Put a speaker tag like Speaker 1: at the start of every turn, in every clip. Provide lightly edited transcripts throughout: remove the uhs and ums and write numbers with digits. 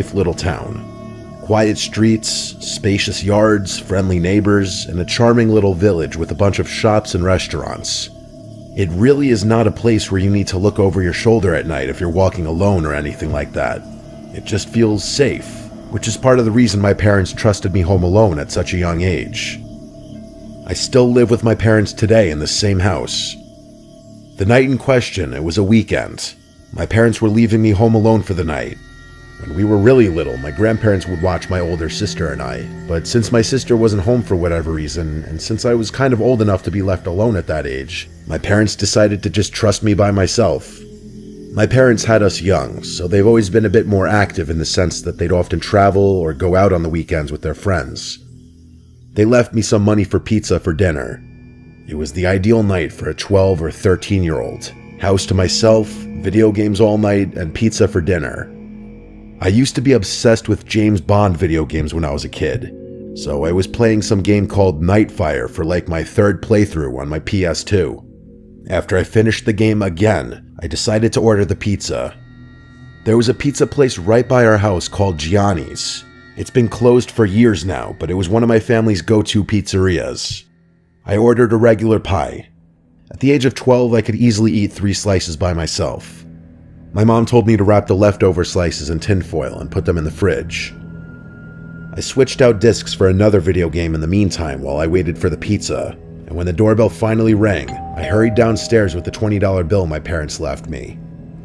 Speaker 1: safe little town. Quiet streets, spacious yards, friendly neighbors, and a charming little village with a bunch of shops and restaurants. It really is not a place where you need to look over your shoulder at night if you're walking alone or anything like that. It just feels safe, which is part of the reason my parents trusted me home alone at such a young age. I still live with my parents today in the same house. The night in question, it was a weekend. My parents were leaving me home alone for the night. When we were really little, my grandparents would watch my older sister and I, but since my sister wasn't home for whatever reason, and since I was kind of old enough to be left alone at that age, my parents decided to just trust me by myself. My parents had us young, so they've always been a bit more active in the sense that they'd often travel or go out on the weekends with their friends. They left me some money for pizza for dinner. It was the ideal night for a 12 or 13-year-old. House to myself, video games all night, and pizza for dinner. I used to be obsessed with James Bond video games when I was a kid, so I was playing some game called Nightfire for like my third playthrough on my PS2. After I finished the game again, I decided to order the pizza. There was a pizza place right by our house called Gianni's. It's been closed for years now, but it was one of my family's go-to pizzerias. I ordered a regular pie. At the age of 12, I could easily eat 3 slices by myself. My mom told me to wrap the leftover slices in tinfoil and put them in the fridge. I switched out discs for another video game in the meantime while I waited for the pizza, and when the doorbell finally rang, I hurried downstairs with the $20 bill my parents left me.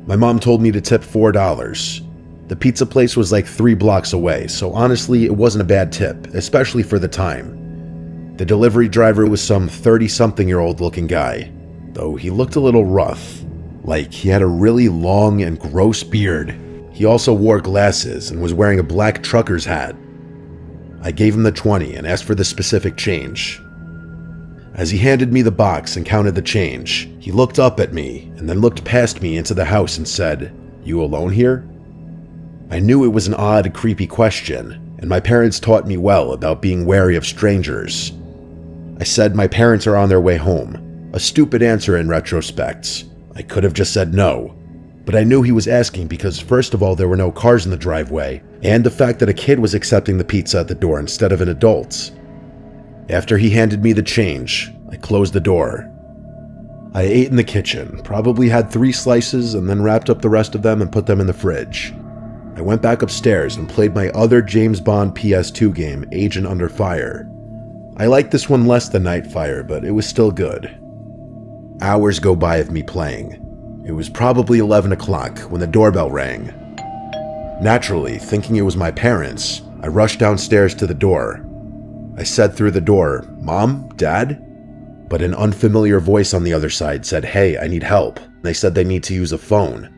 Speaker 1: My mom told me to tip $4. The pizza place was like 3 blocks away, so honestly, it wasn't a bad tip, especially for the time. The delivery driver was some 30-something-year-old looking guy, though he looked a little rough. Like, he had a really long and gross beard. He also wore glasses and was wearing a black trucker's hat. I gave him the 20 and asked for the specific change. As he handed me the box and counted the change, he looked up at me and then looked past me into the house and said, "You alone here?" I knew it was an odd, creepy question, and my parents taught me well about being wary of strangers. I said my parents are on their way home, a stupid answer in retrospect. I could have just said no, but I knew he was asking because first of all there were no cars in the driveway, and the fact that a kid was accepting the pizza at the door instead of an adult. After he handed me the change, I closed the door. I ate in the kitchen, probably had 3 slices and then wrapped up the rest of them and put them in the fridge. I went back upstairs and played my other James Bond PS2 game, Agent Under Fire. I liked this one less than Nightfire, but it was still good. Hours go by of me playing. It was probably 11 o'clock when the doorbell rang. Naturally, thinking it was my parents, I rushed downstairs to the door. I said through the door, "Mom? Dad?" But an unfamiliar voice on the other side said, "Hey, I need help." They said they need to use a phone.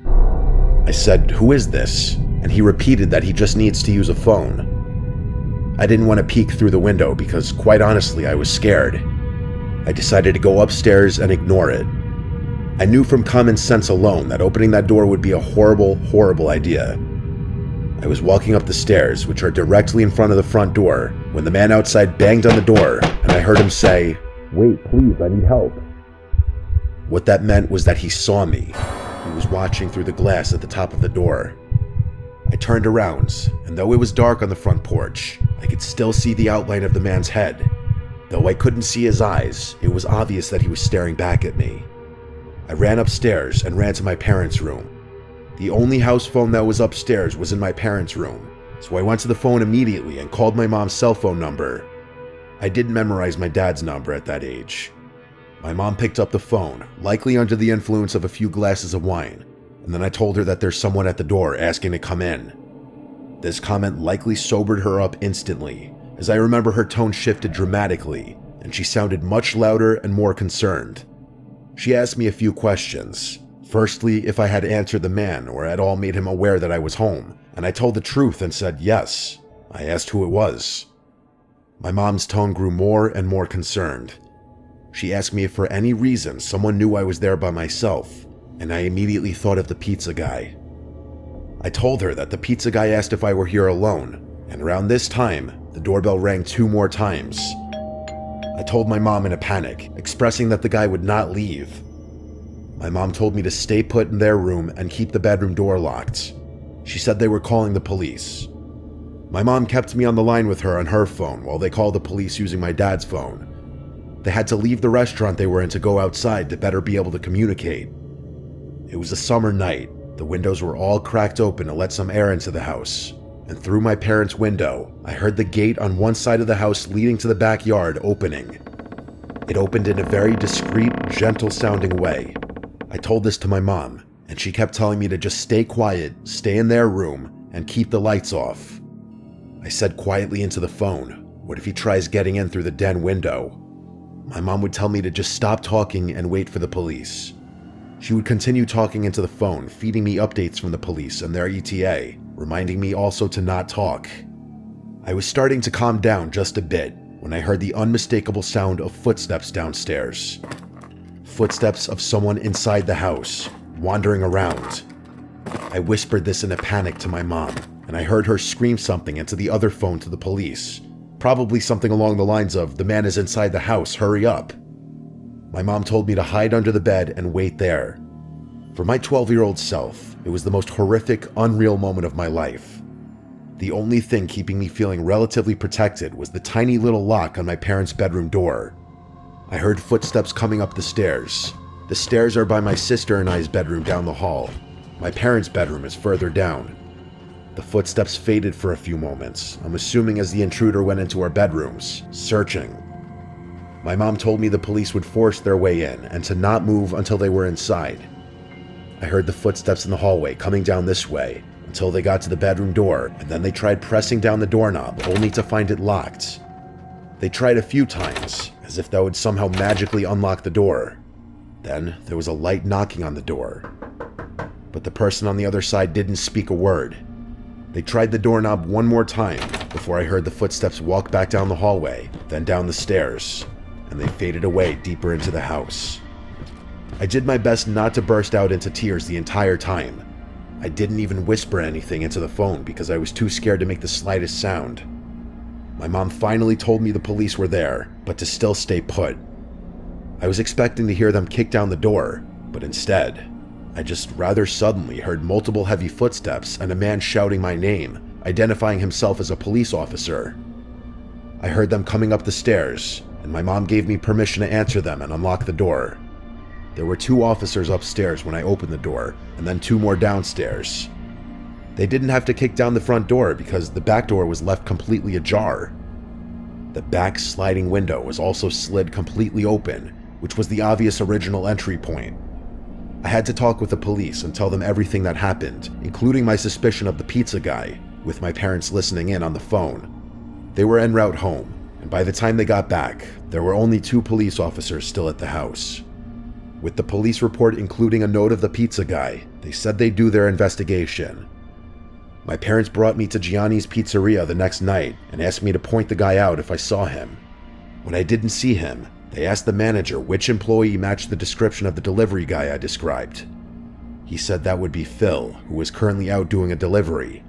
Speaker 1: I said, "Who is this?" And he repeated that he just needs to use a phone. I didn't want to peek through the window because, quite honestly, I was scared. I decided to go upstairs and ignore it. I knew from common sense alone that opening that door would be a horrible, horrible idea. I was walking up the stairs, which are directly in front of the front door, when the man outside banged on the door, and I heard him say, "Wait, please, I need help." What that meant was that he saw me. He was watching through the glass at the top of the door. I turned around, and though it was dark on the front porch, I could still see the outline of the man's head. Though I couldn't see his eyes, it was obvious that he was staring back at me. I ran upstairs and ran to my parents' room. The only house phone that was upstairs was in my parents' room, so I went to the phone immediately and called my mom's cell phone number. I didn't memorize my dad's number at that age. My mom picked up the phone, likely under the influence of a few glasses of wine, and then I told her that there's someone at the door asking to come in. This comment likely sobered her up instantly, as I remember her tone shifted dramatically, and she sounded much louder and more concerned. She asked me a few questions. Firstly, if I had answered the man or at all made him aware that I was home, and I told the truth and said yes. I asked who it was. My mom's tone grew more and more concerned. She asked me if for any reason someone knew I was there by myself, and I immediately thought of the pizza guy. I told her that the pizza guy asked if I were here alone, and around this time, the doorbell rang 2 more times. I told my mom in a panic, expressing that the guy would not leave. My mom told me to stay put in their room and keep the bedroom door locked. She said they were calling the police. My mom kept me on the line with her on her phone while they called the police using my dad's phone. They had to leave the restaurant they were in to go outside to better be able to communicate. It was a summer night. The windows were all cracked open to let some air into the house, and through my parents' window, I heard the gate on one side of the house leading to the backyard opening. It opened in a very discreet, gentle-sounding way. I told this to my mom, and she kept telling me to just stay quiet, stay in their room, and keep the lights off. I said quietly into the phone, "What if he tries getting in through the den window?" My mom would tell me to just stop talking and wait for the police. She would continue talking into the phone, feeding me updates from the police and their ETA, reminding me also to not talk. I was starting to calm down just a bit when I heard the unmistakable sound of footsteps downstairs. Footsteps of someone inside the house, wandering around. I whispered this in a panic to my mom, and I heard her scream something into the other phone to the police. Probably something along the lines of, "The man is inside the house, hurry up." My mom told me to hide under the bed and wait there. For my 12-year-old self, it was the most horrific, unreal moment of my life. The only thing keeping me feeling relatively protected was the tiny little lock on my parents' bedroom door. I heard footsteps coming up the stairs. The stairs are by my sister and I's bedroom down the hall. My parents' bedroom is further down. The footsteps faded for a few moments, I'm assuming as the intruder went into our bedrooms, searching. My mom told me the police would force their way in and to not move until they were inside. I heard the footsteps in the hallway coming down this way until they got to the bedroom door, and then they tried pressing down the doorknob only to find it locked. They tried a few times, as if that would somehow magically unlock the door. Then there was a light knocking on the door. But the person on the other side didn't speak a word. They tried the doorknob one more time before I heard the footsteps walk back down the hallway, then down the stairs, and they faded away deeper into the house. I did my best not to burst out into tears the entire time. I didn't even whisper anything into the phone because I was too scared to make the slightest sound. My mom finally told me the police were there, but to still stay put. I was expecting to hear them kick down the door, but instead, I just rather suddenly heard multiple heavy footsteps and a man shouting my name, identifying himself as a police officer. I heard them coming up the stairs, and my mom gave me permission to answer them and unlock the door. There were 2 officers upstairs when I opened the door, and then 2 more downstairs. They didn't have to kick down the front door because the back door was left completely ajar. The back sliding window was also slid completely open, which was the obvious original entry point. I had to talk with the police and tell them everything that happened, including my suspicion of the pizza guy, with my parents listening in on the phone. They were en route home, and by the time they got back, there were only 2 police officers still at the house. With the police report including a note of the pizza guy, they said they'd do their investigation. My parents brought me to Gianni's Pizzeria the next night and asked me to point the guy out if I saw him. When I didn't see him, they asked the manager which employee matched the description of the delivery guy I described. He said that would be Phil, who was currently out doing a delivery.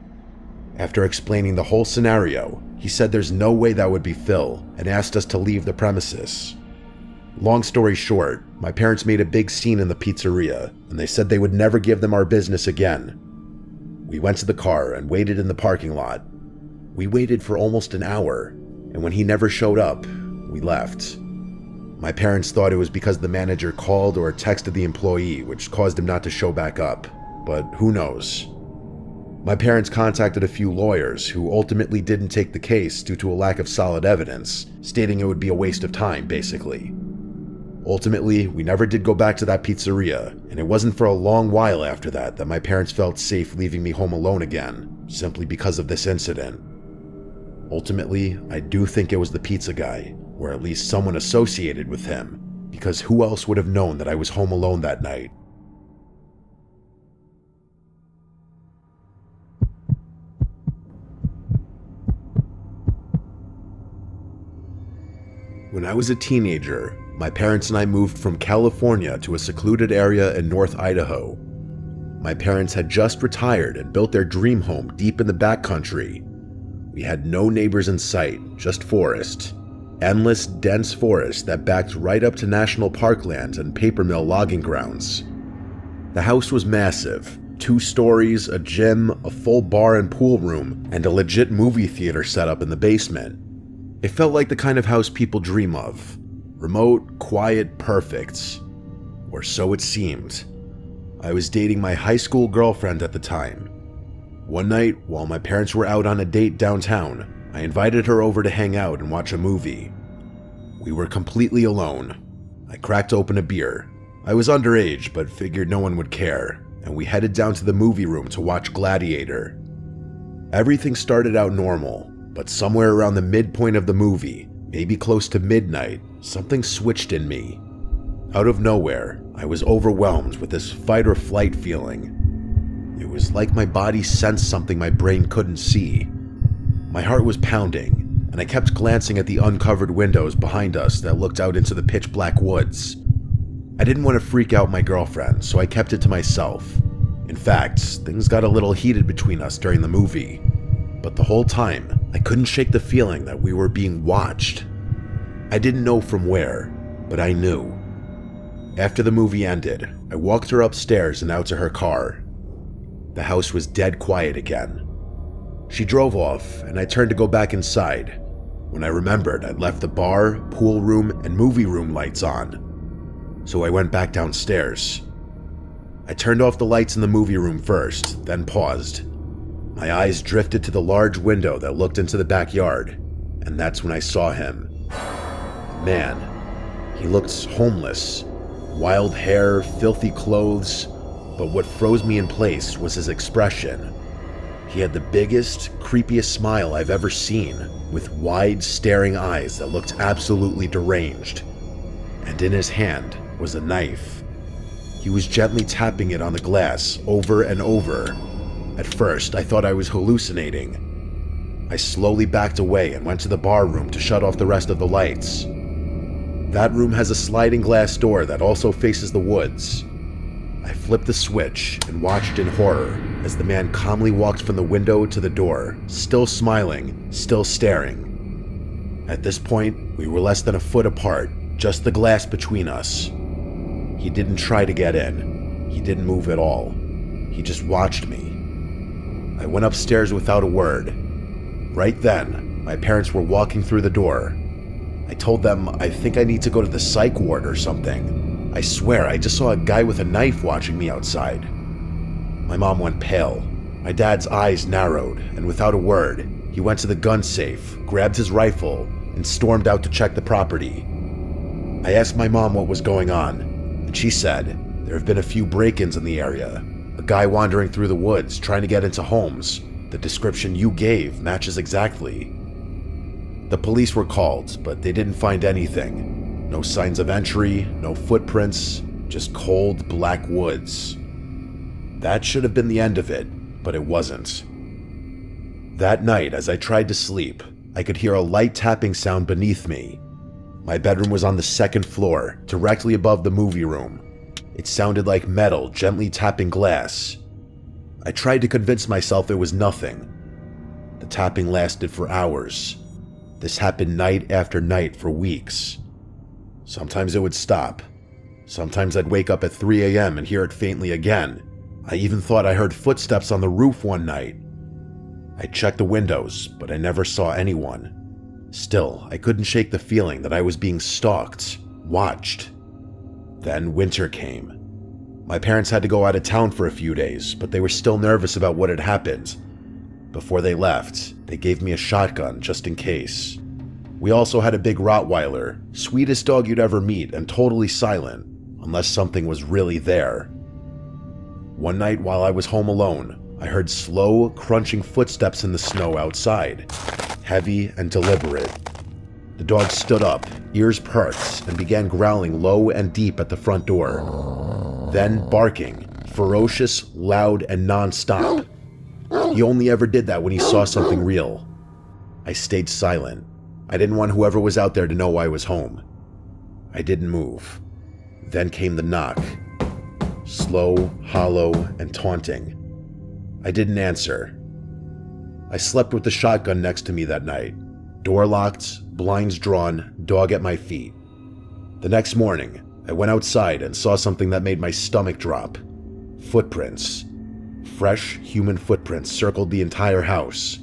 Speaker 1: After explaining the whole scenario, he said there's no way that would be Phil and asked us to leave the premises. Long story short, my parents made a big scene in the pizzeria, and they said they would never give them our business again. We went to the car and waited in the parking lot. We waited for almost an hour, and when he never showed up, we left. My parents thought it was because the manager called or texted the employee, which caused him not to show back up, but who knows? My parents contacted a few lawyers who ultimately didn't take the case due to a lack of solid evidence, stating it would be a waste of time, basically. Ultimately, we never did go back to that pizzeria, and it wasn't for a long while after that my parents felt safe leaving me home alone again, simply because of this incident. Ultimately, I do think it was the pizza guy, or at least someone associated with him, because who else would have known that I was home alone that night? When I was a teenager, my parents and I moved from California to a secluded area in North Idaho. My parents had just retired and built their dream home deep in the backcountry. We had no neighbors in sight, just forest. Endless, dense forest that backed right up to national parkland and paper mill logging grounds. The house was massive, 2 stories, a gym, a full bar and pool room, and a legit movie theater set up in the basement. It felt like the kind of house people dream of. Remote, quiet, perfect. Or so it seemed. I was dating my high school girlfriend at the time. One night, while my parents were out on a date downtown, I invited her over to hang out and watch a movie. We were completely alone. I cracked open a beer. I was underage, but figured no one would care, and we headed down to the movie room to watch Gladiator. Everything started out normal, but somewhere around the midpoint of the movie, maybe close to midnight, something switched in me. Out of nowhere, I was overwhelmed with this fight or flight feeling. It was like my body sensed something my brain couldn't see. My heart was pounding, and I kept glancing at the uncovered windows behind us that looked out into the pitch black woods. I didn't want to freak out my girlfriend, so I kept it to myself. In fact, things got a little heated between us during the movie. But the whole time, I couldn't shake the feeling that we were being watched. I didn't know from where, but I knew. After the movie ended, I walked her upstairs and out to her car. The house was dead quiet again. She drove off, and I turned to go back inside, when I remembered I'd left the bar, pool room, and movie room lights on. So I went back downstairs. I turned off the lights in the movie room first, then paused. My eyes drifted to the large window that looked into the backyard, and that's when I saw him. Man, he looked homeless. Wild hair, filthy clothes, but what froze me in place was his expression. He had the biggest, creepiest smile I've ever seen, with wide, staring eyes that looked absolutely deranged. And in his hand was a knife. He was gently tapping it on the glass over and over. At first, I thought I was hallucinating. I slowly backed away and went to the bar room to shut off the rest of the lights. That room has a sliding glass door that also faces the woods. I flipped the switch and watched in horror as the man calmly walked from the window to the door, still smiling, still staring. At this point, we were less than a foot apart, just the glass between us. He didn't try to get in. He didn't move at all. He just watched me. I went upstairs without a word. Right then, my parents were walking through the door. I told them I think I need to go to the psych ward or something. I swear I just saw a guy with a knife watching me outside. My mom went pale. My dad's eyes narrowed, and without a word, he went to the gun safe, grabbed his rifle, and stormed out to check the property. I asked my mom what was going on, and she said there have been a few break-ins in the area. A guy wandering through the woods trying to get into homes. The description you gave matches exactly. The police were called, but they didn't find anything. No signs of entry, no footprints, just cold black woods. That should have been the end of it, but it wasn't. That night, as I tried to sleep, I could hear a light tapping sound beneath me. My bedroom was on the 2nd floor, directly above the movie room. It sounded like metal gently tapping glass. I tried to convince myself it was nothing. The tapping lasted for hours. This happened night after night for weeks. Sometimes it would stop. Sometimes I'd wake up at 3 a.m. and hear it faintly again. I even thought I heard footsteps on the roof one night. I checked the windows, but I never saw anyone. Still, I couldn't shake the feeling that I was being stalked, watched. Then winter came. My parents had to go out of town for a few days, but they were still nervous about what had happened. Before they left, they gave me a shotgun just in case. We also had a big Rottweiler, sweetest dog you'd ever meet and totally silent, unless something was really there. One night while I was home alone, I heard slow, crunching footsteps in the snow outside, heavy and deliberate. The dog stood up, ears perked, and began growling low and deep at the front door. Then barking, ferocious, loud, and non-stop. He only ever did that when he saw something real. I stayed silent. I didn't want whoever was out there to know I was home. I didn't move. Then came the knock. Slow, hollow, and taunting. I didn't answer. I slept with the shotgun next to me that night. Door locked, blinds drawn, dog at my feet. The next morning, I went outside and saw something that made my stomach drop. Footprints. Fresh human footprints circled the entire house.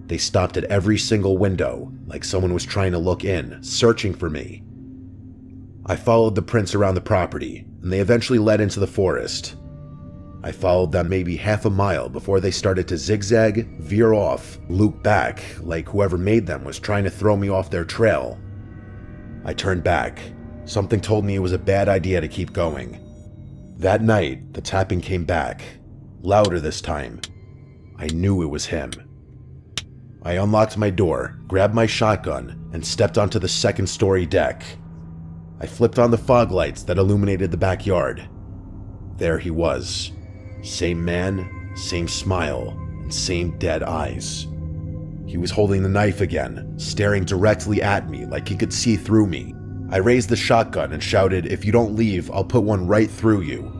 Speaker 1: They stopped at every single window, like someone was trying to look in, searching for me. I followed the prints around the property, and they eventually led into the forest. I followed them maybe half a mile before they started to zigzag, veer off, loop back, like whoever made them was trying to throw me off their trail. I turned back. Something told me it was a bad idea to keep going. That night, the tapping came back, louder this time. I knew it was him. I unlocked my door, grabbed my shotgun, and stepped onto the second-story deck. I flipped on the fog lights that illuminated the backyard. There he was. Same man, same smile, and same dead eyes. He was holding the knife again, staring directly at me like he could see through me. I raised the shotgun and shouted, "If you don't leave, I'll put one right through you."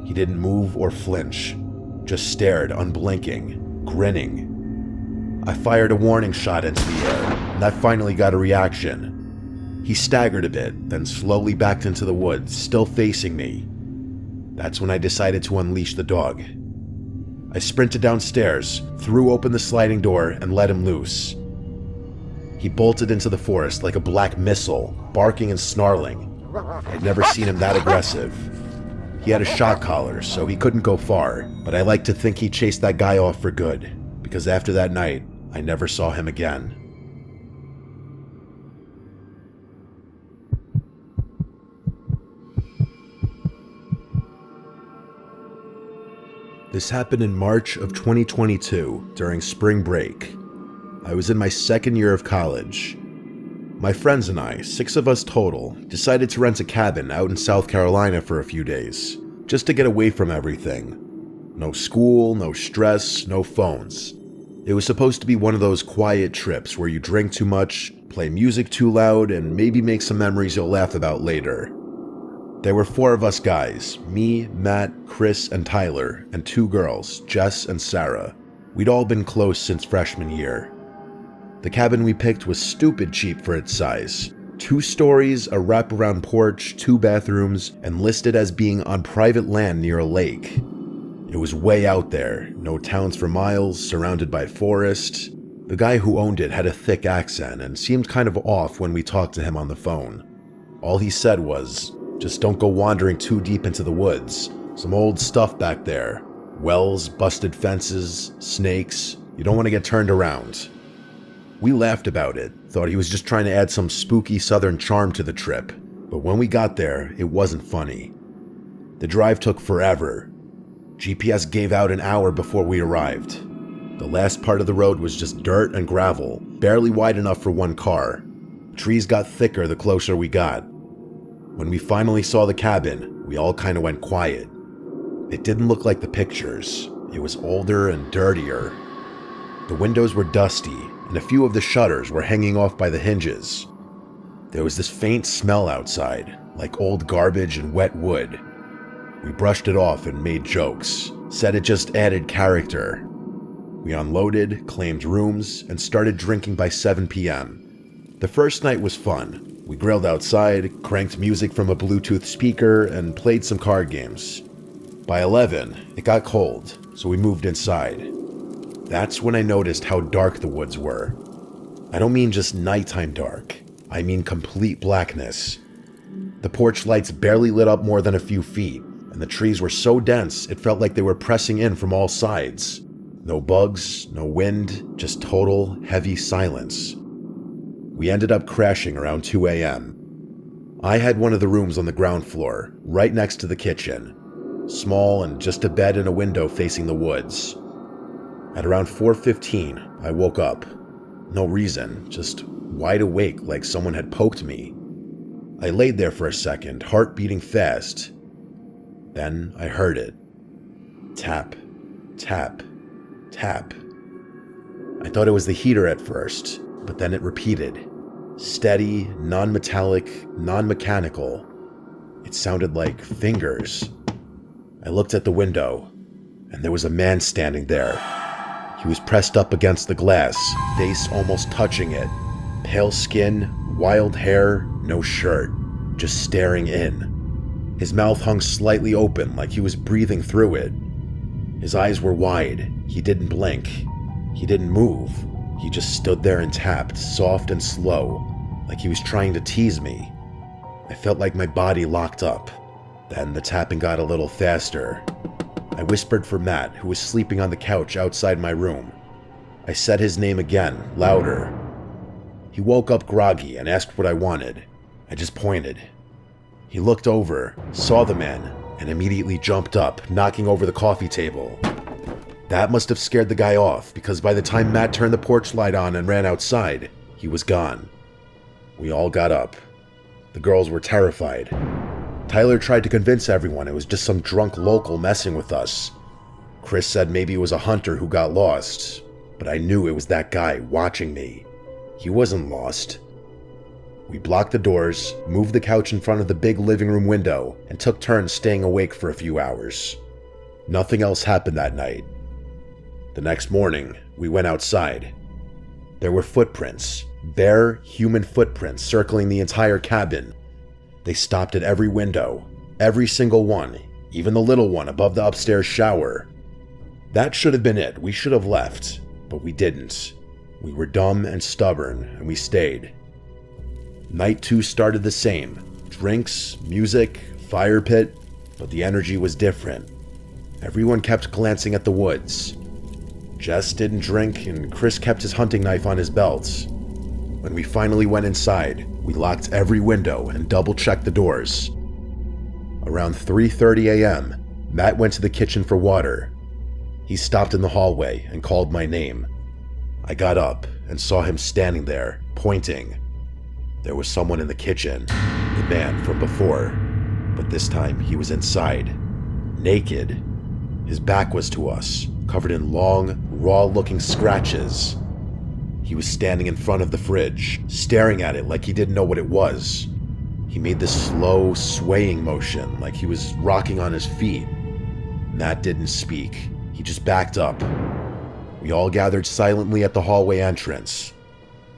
Speaker 1: He didn't move or flinch, just stared unblinking, grinning. I fired a warning shot into the air, and that finally got a reaction. He staggered a bit, then slowly backed into the woods, still facing me. That's when I decided to unleash the dog. I sprinted downstairs, threw open the sliding door, and let him loose. He bolted into the forest like a black missile, barking and snarling. I'd never seen him that aggressive. He had a shock collar, so he couldn't go far, but I like to think he chased that guy off for good, because after that night, I never saw him again. This happened in March of 2022 during spring break. I was in my second year of college. My friends and I, 6 of us total, decided to rent a cabin out in South Carolina for a few days, just to get away from everything. No school, no stress, no phones. It was supposed to be one of those quiet trips where you drink too much, play music too loud, and maybe make some memories you'll laugh about later. There were 4 of us guys, me, Matt, Chris, and Tyler, and 2 girls, Jess and Sarah. We'd all been close since freshman year. The cabin we picked was stupid cheap for its size. 2 stories, a wraparound porch, 2 bathrooms, and listed as being on private land near a lake. It was way out there, no towns for miles, surrounded by forest. The guy who owned it had a thick accent and seemed kind of off when we talked to him on the phone. All he said was, "Just don't go wandering too deep into the woods. Some old stuff back there. Wells, busted fences, snakes. You don't want to get turned around." We laughed about it, thought he was just trying to add some spooky southern charm to the trip. But when we got there, it wasn't funny. The drive took forever. GPS gave out an hour before we arrived. The last part of the road was just dirt and gravel, barely wide enough for 1 car. Trees got thicker the closer we got. When we finally saw the cabin, we all kind of went quiet. It didn't look like the pictures. It was older and dirtier. The windows were dusty, and a few of the shutters were hanging off by the hinges. There was this faint smell outside, like old garbage and wet wood. We brushed it off and made jokes, said it just added character. We unloaded, claimed rooms, and started drinking by 7 p.m. The first night was fun. We grilled outside, cranked music from a Bluetooth speaker, and played some card games. By 11, it got cold, so we moved inside. That's when I noticed how dark the woods were. I don't mean just nighttime dark. I mean complete blackness. The porch lights barely lit up more than a few feet, and the trees were so dense it felt like they were pressing in from all sides. No bugs, no wind, just total, heavy silence. We ended up crashing around 2 a.m. I had one of the rooms on the ground floor, right next to the kitchen. Small and just a bed and a window facing the woods. At around 4:15, I woke up. No reason, just wide awake like someone had poked me. I laid there for a second, heart beating fast. Then I heard it. Tap, tap, tap. I thought it was the heater at first, but then it repeated. Steady, non-metallic, non-mechanical. It sounded like fingers. I looked at the window, and there was a man standing there. He was pressed up against the glass, face almost touching it. Pale skin, wild hair, no shirt, just staring in. His mouth hung slightly open like he was breathing through it. His eyes were wide. He didn't blink. He didn't move. He just stood there and tapped, soft and slow, like he was trying to tease me. I felt like my body locked up. Then the tapping got a little faster. I whispered for Matt, who was sleeping on the couch outside my room. I said his name again, louder. He woke up groggy and asked what I wanted. I just pointed. He looked over, saw the man, and immediately jumped up, knocking over the coffee table. That must have scared the guy off, because by the time Matt turned the porch light on and ran outside, he was gone. We all got up. The girls were terrified. Tyler tried to convince everyone it was just some drunk local messing with us. Chris said maybe it was a hunter who got lost, but I knew it was that guy watching me. He wasn't lost. We blocked the doors, moved the couch in front of the big living room window, and took turns staying awake for a few hours. Nothing else happened that night. The next morning, we went outside. There were footprints, bare human footprints circling the entire cabin. They stopped at every window, every single one, even the little one above the upstairs shower. That should have been it. We should have left, but we didn't. We were dumb and stubborn, and we stayed. Night 2 started the same. Drinks, music, fire pit, but the energy was different. Everyone kept glancing at the woods. Jess didn't drink, and Chris kept his hunting knife on his belt. When we finally went inside, we locked every window and double-checked the doors. Around 3:30 a.m., Matt went to the kitchen for water. He stopped in the hallway and called my name. I got up and saw him standing there, pointing. There was someone in the kitchen, the man from before, but this time he was inside, naked. His back was to us, covered in long, raw-looking scratches. He was standing in front of the fridge, staring at it like he didn't know what it was. He made this slow, swaying motion like he was rocking on his feet. Matt didn't speak. He just backed up. We all gathered silently at the hallway entrance.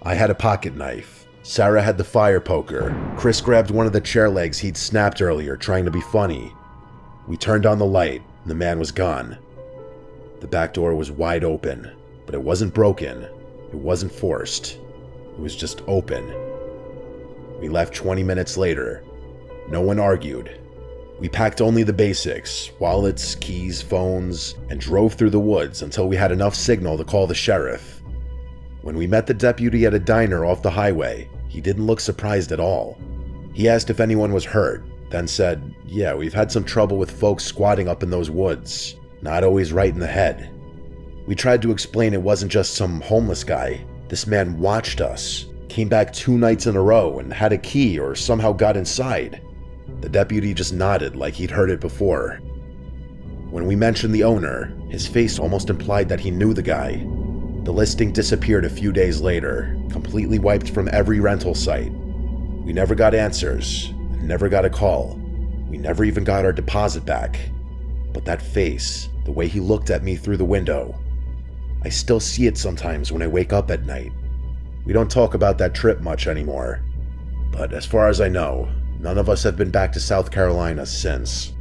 Speaker 1: I had a pocket knife. Sarah had the fire poker. Chris grabbed one of the chair legs he'd snapped earlier, trying to be funny. We turned on the light, and the man was gone. The back door was wide open, but it wasn't broken. It wasn't forced. It was just open. We left 20 minutes later. No one argued. We packed only the basics, wallets, keys, phones, and drove through the woods until we had enough signal to call the sheriff. When we met the deputy at a diner off the highway, he didn't look surprised at all. He asked if anyone was hurt, then said, "Yeah, we've had some trouble with folks squatting up in those woods. Not always right in the head." We tried to explain it wasn't just some homeless guy. This man watched us, came back 2 nights in a row, and had a key or somehow got inside. The deputy just nodded like he'd heard it before. When we mentioned the owner, his face almost implied that he knew the guy. The listing disappeared a few days later, completely wiped from every rental site. We never got answers, never got a call. We never even got our deposit back. But that face, the way he looked at me through the window, I still see it sometimes when I wake up at night. We don't talk about that trip much anymore, but as far as I know, none of us have been back to South Carolina since.